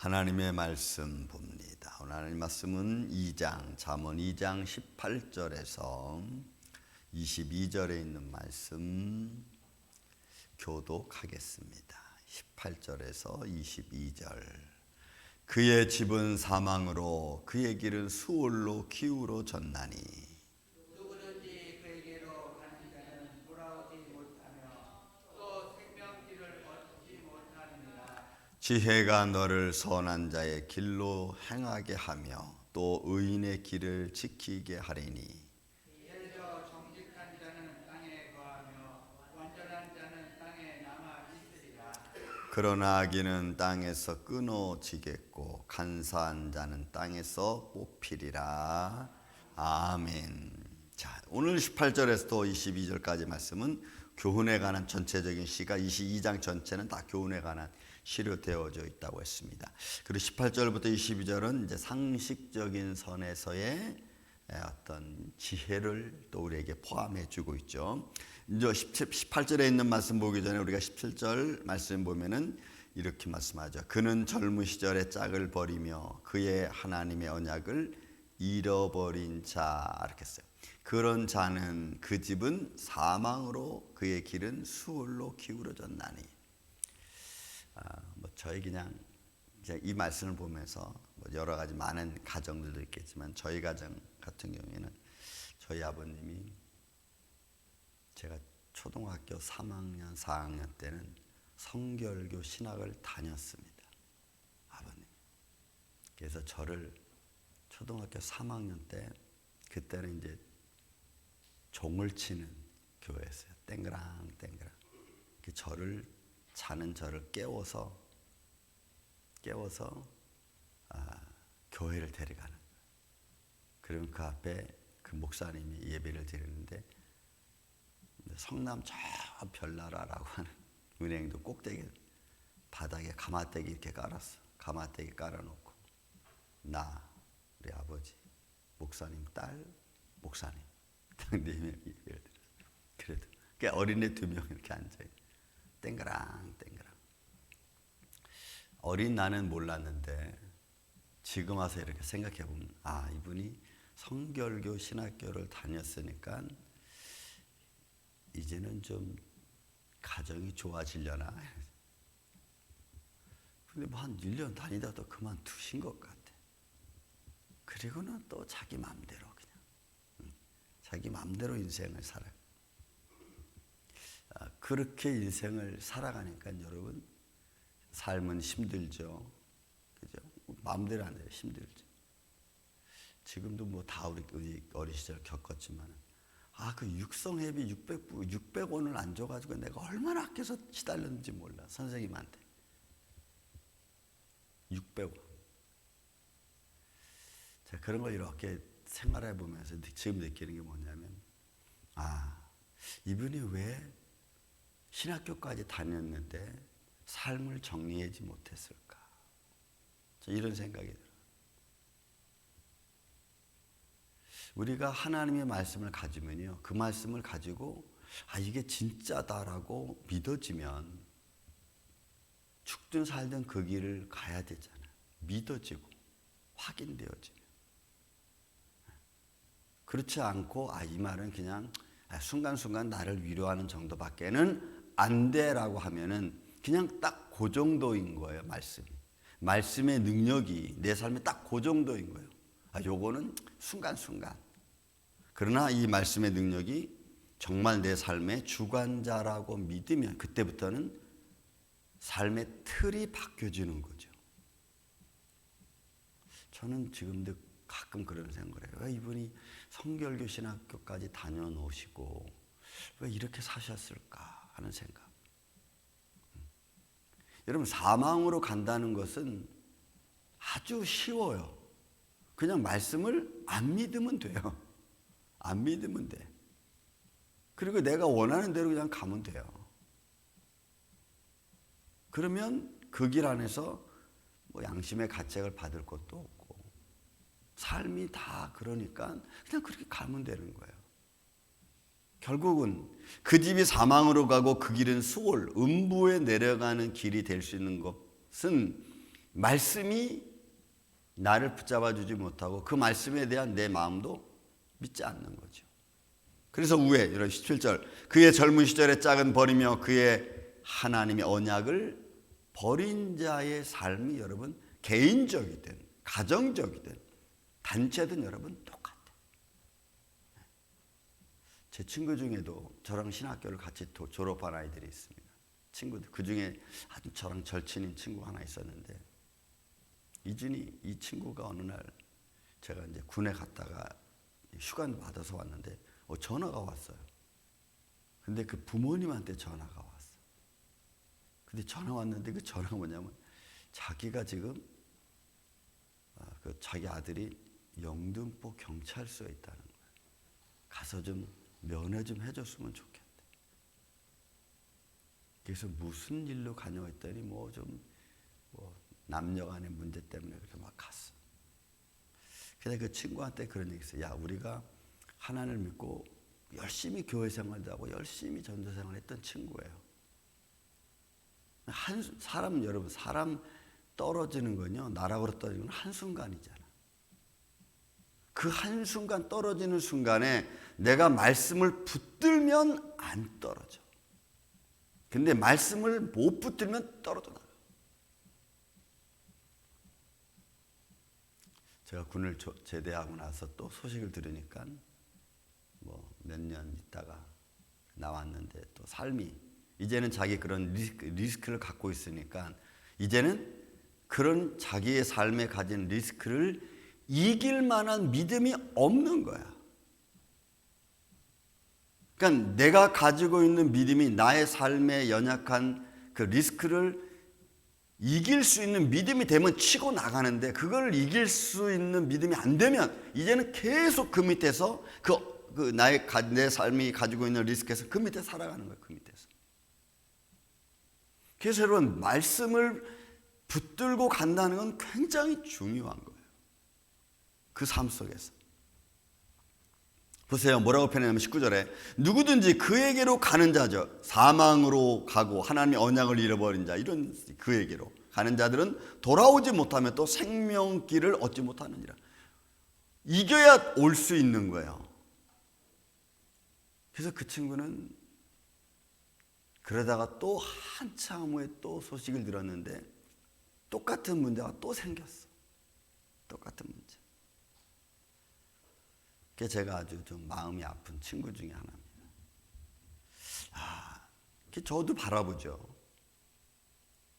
하나님의 말씀 봅니다. 오늘 하나님 말씀은 잠언 2장 18절에서 22절에 있는 말씀 교독하겠습니다. 18절에서 22절. 그의 집은 사망으로 그의 길은 수월로 기후로 졌나니 누구든지 그에게로 가는 자는 돌아오지 못하며 또 생명길을 얻지 못하느니라. 지혜가 너를 선한 자의 길로 행하게 하며 또 의인의 길을 지키게 하리니 예저 정직한 자는 땅에 거하며 완전한 자는 땅에 남아 있으리라. 그러나 악인은 땅에서 끊어지겠고 간사한 자는 땅에서 뽑히리라. 아멘. 자, 오늘 18절에서 22절까지 말씀은 교훈에 관한 전체적인 시가 22장 전체는 다 교훈에 관한 시로 되어져 있다고 했습니다. 그리고 18절부터 22절은 이제 상식적인 선에서의 어떤 지혜를 또 우리에게 포함해 주고 있죠. 이제 18절에 있는 말씀 보기 전에 우리가 17절 말씀 보면은 이렇게 말씀하죠. 그는 젊은 시절에 짝을 버리며 그의 하나님의 언약을 잃어버린 자, 이렇게 했어요. 그런 자는 그 집은 사망으로 그의 길은 수월로 기울어졌나니. 저희 그냥 이 말씀을 보면서 여러 가지 많은 가정들도 있겠지만 저희 가정 같은 경우에는 저희 아버님이 제가 초등학교 3학년, 4학년 때는 성결교 신학을 다녔습니다. 아버님. 그래서 저를 초등학교 3학년 때 그때는 이제 종을 치는 교회였어요. 땡그랑 땡그랑. 자는 저를 깨워서 교회를 데려가는 거예요. 그러면 그 앞에 그 목사님이 예배를 드리는데 성남 저 별나라라고 하는 은행도 꼭대기 바닥에 가마떼기 이렇게 깔았어. 가마떼기 깔아놓고 우리 아버지, 목사님 딸, 목사님 딱 4명 예배를 드렸어요. 그래도 어린애 2명 이렇게 앉아요. 땡그랑 땡그랑. 어린 나는 몰랐는데 지금 와서 이렇게 생각해 보면 이분이 성결교 신학교를 다녔으니까 이제는 좀 가정이 좋아지려나. 근데 한 1년 다니다가 그만두신 것 같아. 그리고는 또 자기 마음대로 그냥 자기 마음대로 인생을 살아요. 그렇게 인생을 살아가니까 여러분 삶은 힘들죠. 그죠? 마음대로 안 돼요. 힘들죠. 지금도 다 우리 어린 시절 겪었지만 그 육성회비 600원을 안 줘가지고 내가 얼마나 아껴서 시달렸는지 몰라. 선생님한테 600원. 자, 그런 걸 이렇게 생활해 보면서 지금 느끼는 게 뭐냐면 이분이 왜 신학교까지 다녔는데 삶을 정리하지 못했을까? 이런 생각이 들어요. 우리가 하나님의 말씀을 가지면요, 그 말씀을 가지고 이게 진짜다라고 믿어지면 죽든 살든 그 길을 가야 되잖아요. 믿어지고 확인되어지면. 그렇지 않고 이 말은 그냥 순간순간 나를 위로하는 정도밖에는 안 돼라고 하면은 그냥 딱 그 정도인 거예요. 말씀의 능력이 내 삶에 딱 그 정도인 거예요. 요거는 순간순간. 그러나 이 말씀의 능력이 정말 내 삶의 주관자라고 믿으면 그때부터는 삶의 틀이 바뀌어지는 거죠. 저는 지금도 가끔 그런 생각을 해요. 왜 이분이 성결교 신학교까지 다녀놓으시고 왜 이렇게 사셨을까 하는 생각. 여러분, 사망으로 간다는 것은 아주 쉬워요. 그냥 말씀을 안 믿으면 돼요. 안 믿으면 돼. 그리고 내가 원하는 대로 그냥 가면 돼요. 그러면 그 길 안에서 양심의 가책을 받을 것도 없고 삶이 다 그러니까 그냥 그렇게 가면 되는 거예요. 결국은 그 집이 사망으로 가고 그 길은 수월, 음부에 내려가는 길이 될 수 있는 것은 말씀이 나를 붙잡아 주지 못하고 그 말씀에 대한 내 마음도 믿지 않는 거죠. 그래서 우에 이런 17절 그의 젊은 시절에 짝은 버리며 그의 하나님의 언약을 버린 자의 삶이 여러분 개인적이든 가정적이든 단체든 여러분 똑같아요. 제 친구 중에도 저랑 신학교를 같이 졸업한 아이들이 있습니다. 친구들 그 중에 아주 저랑 절친인 친구 하나 있었는데 이준이 이 친구가 어느 날 제가 이제 군에 갔다가 휴가 받아서 왔는데 전화가 왔어요. 근데 그 부모님한테 전화가 왔어. 근데 전화 왔는데 그 전화가 뭐냐면 자기가 지금 그 자기 아들이 영등포 경찰서에 있다는 거예요. 가서 좀 면회 좀 해줬으면 좋겠대. 그래서 무슨 일로 가냐고 했더니 뭐 남녀 간의 문제 때문에 그래서 막 갔어. 근데 그 친구한테 그런 얘기 했어요. 야, 우리가 하나님을 믿고 열심히 교회 생활도 하고 열심히 전도 생활을 했던 친구예요. 여러분, 사람 떨어지는 건요, 나락으로 떨어지는 건 한순간이잖아. 그 한순간 떨어지는 순간에 내가 말씀을 붙들면 안 떨어져. 근데 말씀을 못 붙들면 떨어져 나가. 제가 군을 제대하고 나서 또 소식을 들으니까 뭐 몇 년 있다가 나왔는데 또 삶이 이제는 자기 그런 리스크를 갖고 있으니까 이제는 그런 자기의 삶에 가진 리스크를 이길 만한 믿음이 없는 거야. 그러니까 내가 가지고 있는 믿음이 나의 삶에 연약한 그 리스크를 이길 수 있는 믿음이 되면 치고 나가는데 그걸 이길 수 있는 믿음이 안 되면 이제는 계속 그 밑에서 내 삶이 가지고 있는 리스크에서 그 밑에 살아가는 거예요. 그 밑에서. 그래서 여러분 말씀을 붙들고 간다는 건 굉장히 중요한 거예요. 그 삶 속에서. 보세요. 뭐라고 표현하냐면 19절에 누구든지 그에게로 가는 자죠. 사망으로 가고 하나님의 언약을 잃어버린 자 이런 그에게로 가는 자들은 돌아오지 못하면 또 생명길을 얻지 못하느니라. 이겨야 올 수 있는 거예요. 그래서 그 친구는 그러다가 또 한참 후에 또 소식을 들었는데 똑같은 문제가 또 생겼어. 똑같은 문제. 그게 제가 아주 좀 마음이 아픈 친구 중에 하나입니다. 저도 바라보죠.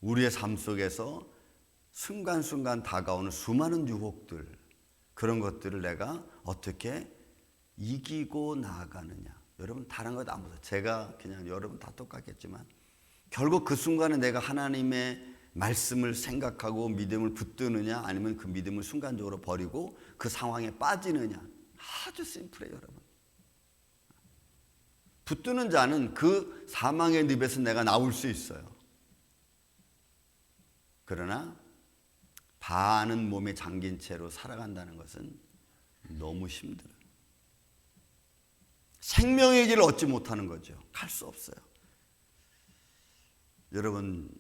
우리의 삶 속에서 순간순간 다가오는 수많은 유혹들, 그런 것들을 내가 어떻게 이기고 나아가느냐. 여러분 다른 것 안 보세요. 제가 그냥 여러분 다 똑같겠지만 결국 그 순간에 내가 하나님의 말씀을 생각하고 믿음을 붙드느냐 아니면 그 믿음을 순간적으로 버리고 그 상황에 빠지느냐. 아주 심플해요, 여러분. 붙드는 자는 그 사망의 늪에서 내가 나올 수 있어요. 그러나 반은 몸에 잠긴 채로 살아간다는 것은 너무 힘들어요. 생명의 길을 얻지 못하는 거죠. 갈 수 없어요. 여러분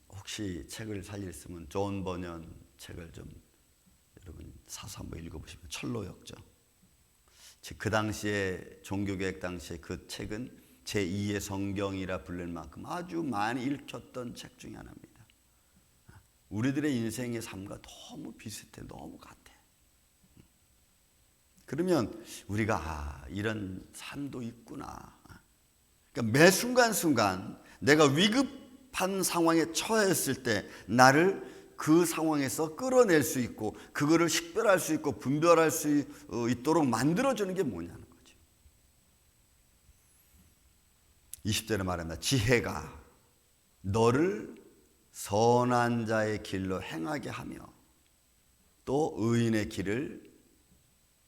혹시 책을 살 일 있으면 존 버년 책을 좀 여러분 사서 한번 읽어보시면 철로역정. 그 당시에 종교개혁 당시에 그 책은 제2의 성경이라 부를 만큼 아주 많이 읽혔던 책 중에 하나입니다. 우리들의 인생의 삶과 너무 비슷해, 너무 같아. 그러면 우리가 이런 삶도 있구나. 그러니까 매 순간순간 내가 위급한 상황에 처했을 때 나를 그 상황에서 끌어낼 수 있고 그거를 식별할 수 있고 분별할 수 있도록 만들어주는 게 뭐냐는 거죠. 20절에 말합니다. 지혜가 너를 선한 자의 길로 행하게 하며 또 의인의 길을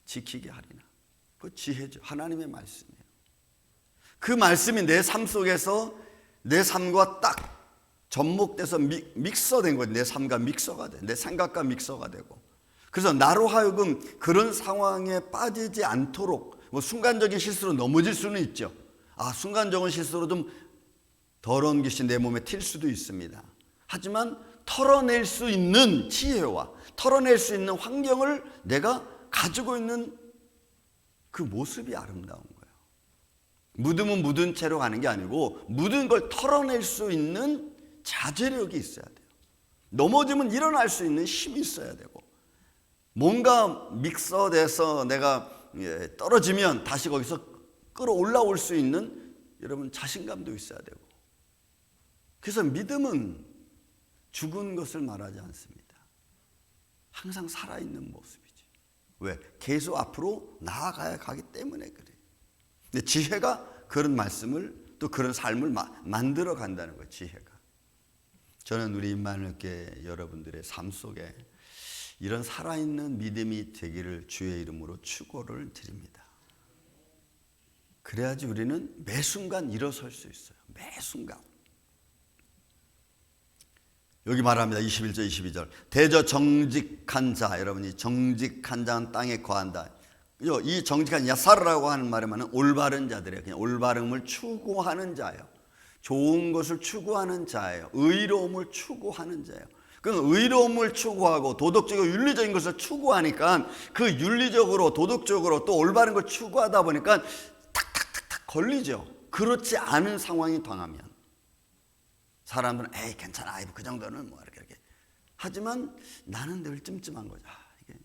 지키게 하리나. 그 지혜죠. 하나님의 말씀이에요. 그 말씀이 내 삶 속에서 내 삶과 딱 접목돼서 믹서된 거예요. 내 삶과 믹서가 돼. 내 생각과 믹서가 되고. 그래서 나로 하여금 그런 상황에 빠지지 않도록 뭐 순간적인 실수로 넘어질 수는 있죠. 순간적인 실수로 좀 더러운 것이 내 몸에 튈 수도 있습니다. 하지만 털어낼 수 있는 지혜와 털어낼 수 있는 환경을 내가 가지고 있는 그 모습이 아름다운 거예요. 묻으면 묻은 채로 가는 게 아니고 묻은 걸 털어낼 수 있는 자제력이 있어야 돼요. 넘어지면 일어날 수 있는 힘이 있어야 되고, 뭔가 믹서돼서 내가 떨어지면 다시 거기서 끌어올라올 수 있는 여러분 자신감도 있어야 되고. 그래서 믿음은 죽은 것을 말하지 않습니다. 항상 살아있는 모습이지. 왜? 계속 앞으로 나아가야 가기 때문에 그래요. 근데 지혜가 그런 말씀을 또 그런 삶을 만들어 간다는 거예요. 지혜가. 저는 우리 임마누엘교회 여러분들의 삶 속에 이런 살아있는 믿음이 되기를 주의 이름으로 축원을 드립니다. 그래야지 우리는 매 순간 일어설 수 있어요. 매 순간. 여기 말합니다. 21절 22절. 대저 정직한 자, 여러분이 정직한 자는 땅에 거한다. 이 정직한 야사르라고 하는 말에만은 올바른 자들이에요. 그냥 올바름을 추구하는 자예요. 좋은 것을 추구하는 자예요. 의로움을 추구하는 자예요. 그 의로움을 추구하고 도덕적이고 윤리적인 것을 추구하니까 그 윤리적으로 도덕적으로 또 올바른 걸 추구하다 보니까 탁탁탁탁 걸리죠. 그렇지 않은 상황이 당하면 사람들은 에이 괜찮아, 그 정도는 뭐 이렇게 하지만 나는 늘 찜찜한 거죠. 이게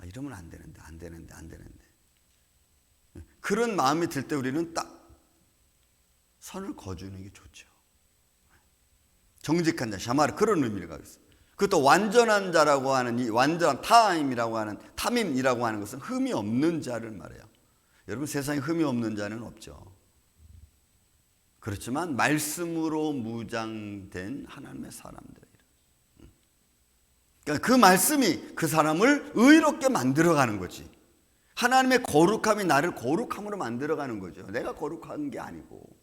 이러면 안 되는데 그런 마음이 들 때 우리는 딱 선을 거주는 게 좋죠. 정직한 자, 샤마르, 그런 의미를 가지고 있어요. 그것도 완전한 자라고 하는 이 완전한 탐임이라고 하는 것은 흠이 없는 자를 말해요. 여러분, 세상에 흠이 없는 자는 없죠. 그렇지만 말씀으로 무장된 하나님의 사람들이에요. 그러니까 그 말씀이 그 사람을 의롭게 만들어가는 거지. 하나님의 거룩함이 나를 거룩함으로 만들어가는 거죠. 내가 거룩한 게 아니고.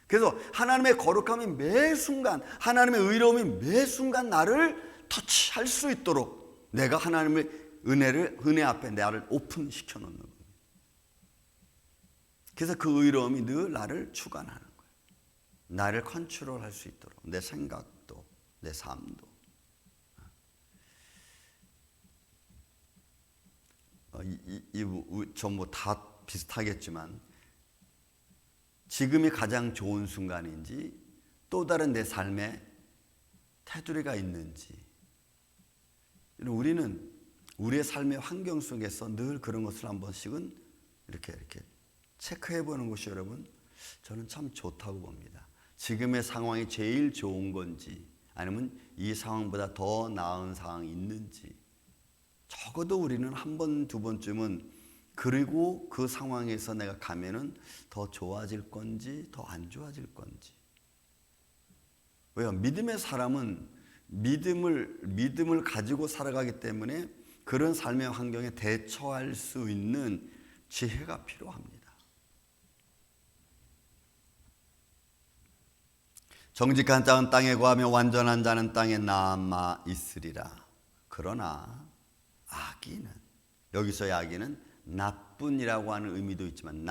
그래서 하나님의 거룩함이 매 순간, 하나님의 의로움이 매 순간 나를 터치할 수 있도록 내가 하나님의 은혜 앞에 나를 오픈시켜 놓는 거예요. 그래서 그 의로움이 늘 나를 주관하는 거예요. 나를 컨트롤할 수 있도록, 내 생각도, 내 삶도. 전부 다 비슷하겠지만 지금이 가장 좋은 순간인지 또 다른 내 삶에 테두리가 있는지, 우리는 우리의 삶의 환경 속에서 늘 그런 것을 한 번씩은 이렇게 체크해 보는 것이 여러분 저는 참 좋다고 봅니다. 지금의 상황이 제일 좋은 건지 아니면 이 상황보다 더 나은 상황이 있는지, 적어도 우리는 한 번, 두 번쯤은 그리고 그 상황에서 내가 가면은 더 좋아질 건지 더 안 좋아질 건지. 왜요? 믿음의 사람은 믿음을 가지고 살아가기 때문에 그런 삶의 환경에 대처할 수 있는 지혜가 필요합니다. 정직한 자는 땅에 거하며 완전한 자는 땅에 남아 있으리라. 그러나 악인은, 여기서의 악인은 나쁜이라고 하는 의미도 있지만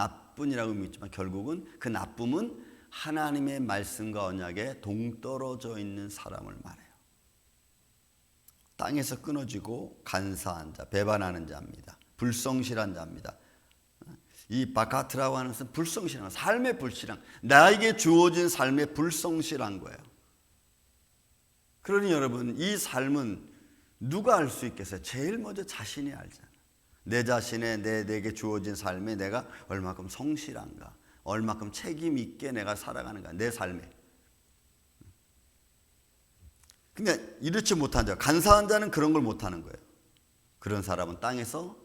결국은 그 나쁨은 하나님의 말씀과 언약에 동떨어져 있는 사람을 말해요. 땅에서 끊어지고 간사한 자, 배반하는 자입니다. 불성실한 자입니다. 이 바카트라고 하는 것은 불성실한, 삶의 불신앙, 나에게 주어진 삶의 불성실한 거예요. 그러니 여러분, 이 삶은 누가 알 수 있겠어요? 제일 먼저 자신이 알잖아요. 내 자신의 내게 주어진 삶에 내가 얼마큼 성실한가, 얼마큼 책임 있게 내가 살아가는가, 내 삶에. 그러니까 이렇지 못한 자, 간사한 자는 그런 걸 못하는 거예요. 그런 사람은 땅에서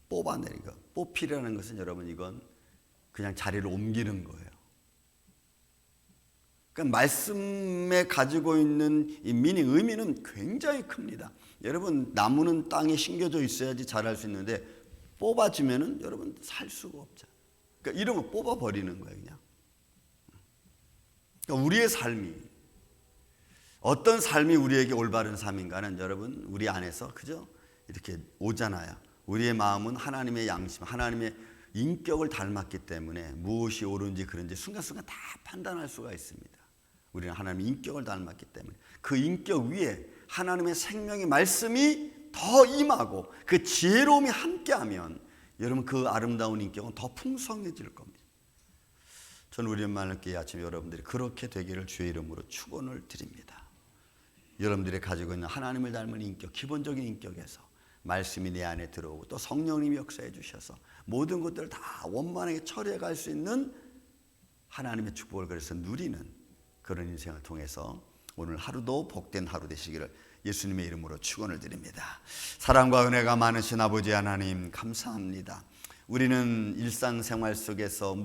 뽑아내는 거. 뽑히라는 것은 여러분 이건 그냥 자리를 옮기는 거예요. 그러니까 말씀에 가지고 있는 이 미닝, 의미는 굉장히 큽니다. 여러분, 나무는 땅에 심겨져 있어야지 자랄 수 있는데 뽑아지면은 여러분 살 수가 없잖아요. 그러니까 이런 거 뽑아버리는 거예요, 그냥. 그러니까 우리의 삶이 어떤 삶이 우리에게 올바른 삶인가는 여러분 우리 안에서 그죠? 이렇게 오잖아요. 우리의 마음은 하나님의 양심, 하나님의 인격을 닮았기 때문에 무엇이 옳은지 그른지 순간순간 다 판단할 수가 있습니다. 우리는 하나님의 인격을 닮았기 때문에 그 인격 위에 하나님의 생명의 말씀이 더 임하고 그 지혜로움이 함께하면 여러분 그 아름다운 인격은 더 풍성해질 겁니다. 저는 우리 만날교회 아침 여러분들이 그렇게 되기를 주의 이름으로 축원을 드립니다. 여러분들이 가지고 있는 하나님을 닮은 인격, 기본적인 인격에서 말씀이 내 안에 들어오고 또 성령님이 역사해 주셔서 모든 것들을 다 원만하게 처리해 갈 수 있는 하나님의 축복을 그래서 누리는 그런 인생을 통해서 오늘 하루도 복된 하루 되시기를 예수님의 이름으로 축원을 드립니다. 사랑과 은혜가 많으신 아버지 하나님 감사합니다. 우리는 일상생활 속에서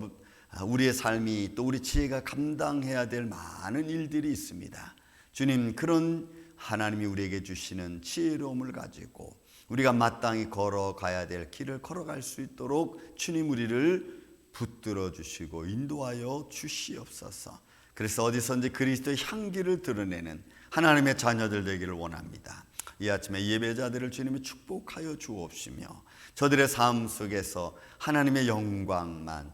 우리의 삶이 또 우리 지혜가 감당해야 될 많은 일들이 있습니다. 주님, 그런 하나님이 우리에게 주시는 지혜로움을 가지고 우리가 마땅히 걸어가야 될 길을 걸어갈 수 있도록 주님 우리를 붙들어 주시고 인도하여 주시옵소서. 그래서 어디선지 그리스도의 향기를 드러내는 하나님의 자녀들 되기를 원합니다. 이 아침에 예배자들을 주님이 축복하여 주옵시며 저들의 삶 속에서 하나님의 영광만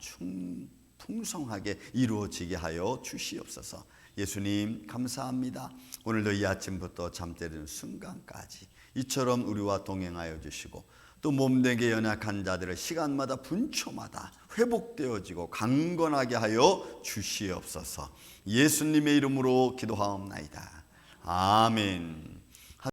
풍성하게 이루어지게 하여 주시옵소서. 예수님 감사합니다. 오늘도 이 아침부터 잠때리는 순간까지 이처럼 우리와 동행하여 주시고 또 몸되게 연약한 자들을 시간마다 분초마다 회복되어지고 강건하게 하여 주시옵소서. 예수님의 이름으로 기도하옵나이다. 아멘.